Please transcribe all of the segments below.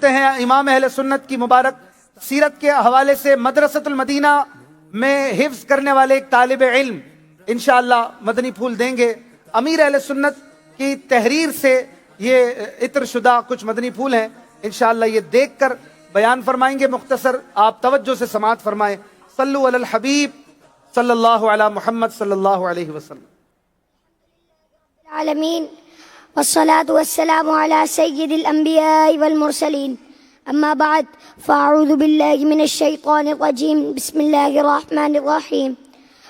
سنتے ہیں امام اہل سنت کی مبارک سیرت کے حوالے سے مدرسۃ المدینہ میں حفظ کرنے والے ایک طالب علم انشاءاللہ مدنی پھول دیں گے. امیر اہل سنت کی تحریر سے یہ عطر شدہ کچھ مدنی پھول ہیں، انشاءاللہ یہ دیکھ کر بیان فرمائیں گے. مختصر آپ توجہ سے سماعت فرمائیں. صلو علی الحبیب صلی اللہ علی محمد صلی اللہ علیہ وسلم. العالمین والصلاة والسلام على سید الانبیاء والمرسلین، اما بعد فاعوذ باللہ من الشیطان الرجیم، بسم اللہ الرحمن الرحیم.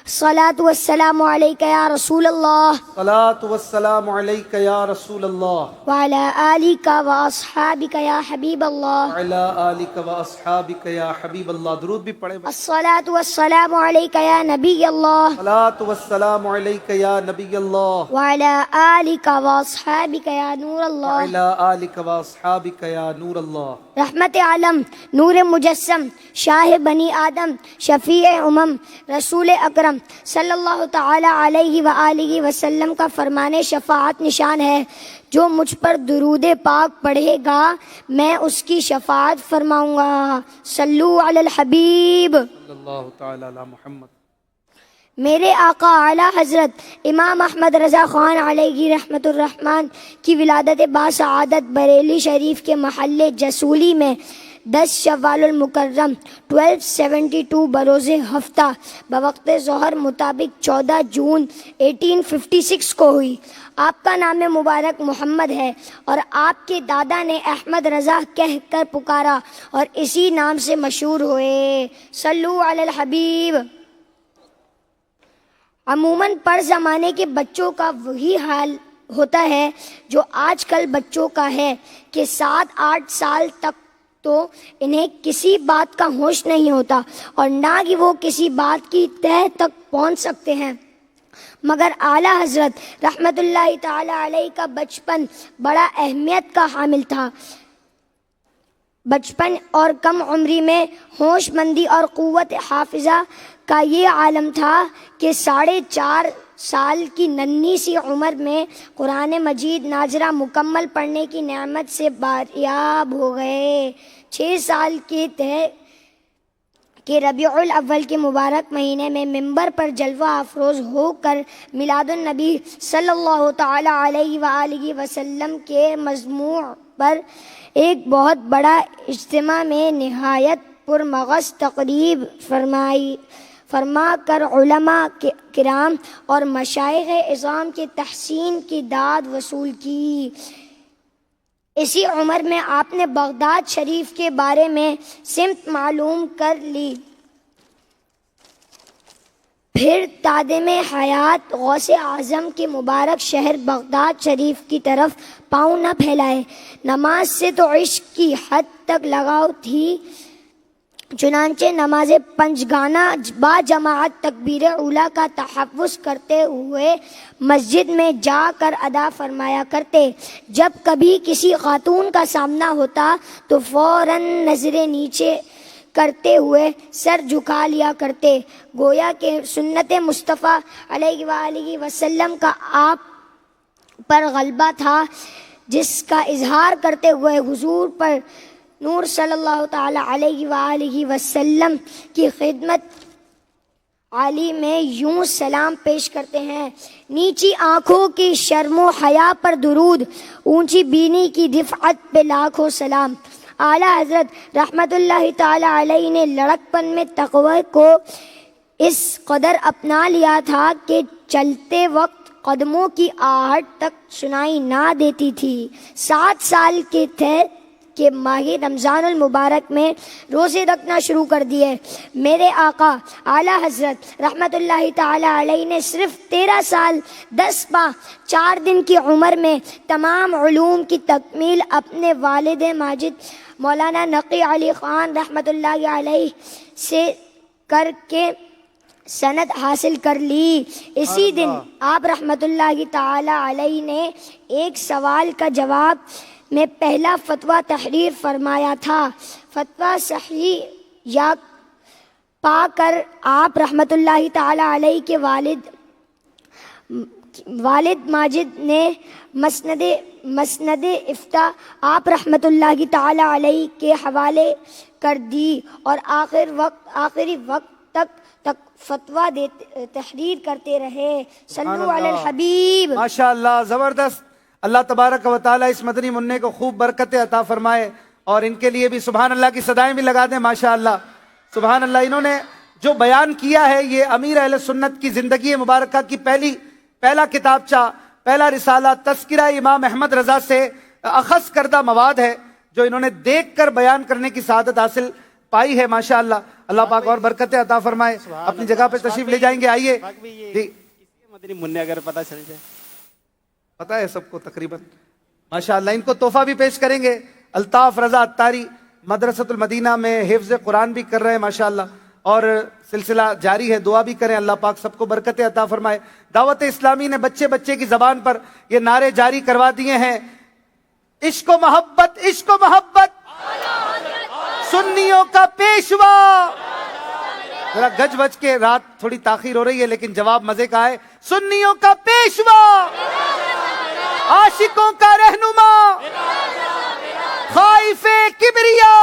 الصلاة والسلام علیک یا رسول اللہ صلاۃ والسلام علیک یا رسول اللہ وعلی آلک واصحابک یا حبیب اللہ. وعلی آلک واصحابک یا حبیب اللہ. درود بھی پڑھے. الصلاة والسلام علیک یا نبی اللہ صلاۃ والسلام علیک یا نبی اللہ وعلی آلک واصحابک یا نور اللہ. وعلی آلک واصحابک یا نور اللہ. رحمت عالم، نور مجسم، شاہ بنی آدم، شفیع امم، رسول اکرم صلی اللہ تعالی علیہ وآلہ وسلم کا فرمان شفاعت نشان ہے. جو مجھ پر درود پاک پڑھے گا میں اس کی شفاعت فرماؤں گا. صلو علی الحبیب صلی اللہ تعالی علی محمد. میرے آقا اعلیٰ حضرت امام احمد رضا خان علیہ رحمت الرحمن کی ولادت باسعادت بریلی شریف کے محلے جسولی میں 10 شوال المکرم 1272 بروز ہفتہ بوقت ظہر مطابق 14 جون 1856 کو ہوئی. آپ کا نام مبارک محمد ہے اور آپ کے دادا نے احمد رضا کہہ کر پکارا اور اسی نام سے مشہور ہوئے. صلو علی الحبیب. عموماً پر زمانے کے بچوں کا وہی حال ہوتا ہے جو آج کل بچوں کا ہے کہ 7-8 سال تک تو انہیں کسی بات کا ہوش نہیں ہوتا اور نہ کہ وہ کسی بات کی تہہ تک پہنچ سکتے ہیں. مگر اعلیٰ حضرت رحمت اللہ تعالی علیہ کا بچپن بڑا اہمیت کا حامل تھا. بچپن اور کم عمری میں ہوش مندی اور قوت حافظہ کا یہ عالم تھا کہ 4.5 سال کی ننھی سی عمر میں قرآن مجید ناظرہ مکمل پڑھنے کی نعمت سے باریاب ہو گئے. 6 سال کے تھے کہ ربیع الاول کے مبارک مہینے میں منبر پر جلوہ افروز ہو کر میلاد النبی صلی اللہ تعالی علیہ وآلہ وسلم کے مجموع پر ایک بہت بڑا اجتماع میں نہایت پرمغز تقریب فرما کر علماء کرام اور مشائخ اعظام کے تحسین کی داد وصول کی. اسی عمر میں آپ نے بغداد شریف کے بارے میں سمت معلوم کر لی. پھر تادم حیات غوث اعظم کے مبارک شہر بغداد شریف کی طرف پاؤں نہ پھیلائے. نماز سے تو عشق کی حد تک لگاؤ تھی، چنانچہ نماز پنجگانہ با جماعت تکبیر اولیٰ کا تحفظ کرتے ہوئے مسجد میں جا کر ادا فرمایا کرتے. جب کبھی کسی خاتون کا سامنا ہوتا تو فوراً نظریں نیچے کرتے ہوئے سر جھکا لیا کرتے، گویا کہ سنت مصطفیٰ علیہ وآلہ وسلم کا آپ پر غلبہ تھا، جس کا اظہار کرتے ہوئے حضور پر نور صلی اللہ تعالی علیہ وآلہ وسلم کی خدمت عالی میں یوں سلام پیش کرتے ہیں. نیچی آنکھوں کی شرم و حیا پر درود، اونچی بینی کی رفعت پہ لاکھوں سلام. اعلیٰ حضرت رحمت اللہ تعالی علیہ نے لڑکپن میں تقوی کو اس قدر اپنا لیا تھا کہ چلتے وقت قدموں کی آہٹ تک سنائی نہ دیتی تھی. 7 سال کے تھے کہ ماہ رمضان المبارک میں روزے رکھنا شروع کر دیے. میرے آقا اعلیٰ حضرت رحمت اللہ تعالی علیہ نے صرف 13 سال 10 ماہ 4 دن کی عمر میں تمام علوم کی تکمیل اپنے والد ماجد مولانا نقی علی خان رحمت اللہ علیہ سے کر کے سند حاصل کر لی. اسی دن آپ رحمت اللہ تعالی علیہ نے ایک سوال کا جواب میں پہلا فتویٰ تحریر فرمایا تھا. فتویٰ صحیح یا پا کر آپ رحمت اللہ تعالی علیہ کے والد والد ماجد نے مسند افتاء آپ رحمۃ اللہ تعالی علیہ کے حوالے کر دی اور آخری وقت تک فتویٰ تحریر کرتے رہے. صلو علی الحبیب. ماشاءاللہ زبردست. اللہ تبارک و تعالیٰ اس مدنی منع کو خوب برکتیں عطا فرمائے اور ان کے لیے بھی سبحان اللہ کی صدائیں بھی لگا دیں. ماشاءاللہ سبحان اللہ. انہوں نے جو بیان کیا ہے یہ امیر اہل سنت کی زندگی مبارکہ کی پہلا کتابچہ، پہلا رسالہ تذکرہ امام احمد رضا سے اخذ کردہ مواد ہے جو انہوں نے دیکھ کر بیان کرنے کی سعادت حاصل پائی ہے. ماشاءاللہ اللہ پاک اور برکتیں عطا فرمائے. اپنی جگہ پہ تشریف لے جائیں گے. آئیے جی. مدنی منع اگر پتہ چل جائے. پتہ ہے سب کو تقریباً. ماشاءاللہ ان کو تحفہ بھی پیش کریں گے. الطاف رضا اتاری مدرسۃ المدینہ میں حفظ قرآن بھی کر رہے ہیں ماشاءاللہ اور سلسلہ جاری ہے. دعا بھی کریں اللہ پاک سب کو برکتیں عطا فرمائے. دعوت اسلامی نے بچے کی زبان پر یہ نعرے جاری کروا دیے ہیں. عشق و محبت، عشق و محبت، سنیوں کا پیشوا. ذرا گج بج کے رات تھوڑی تاخیر ہو رہی ہے لیکن جواب مزے کا ہے. سنیوں کا پیشوا، عاشقوں کا رہنما، خائف کبریا.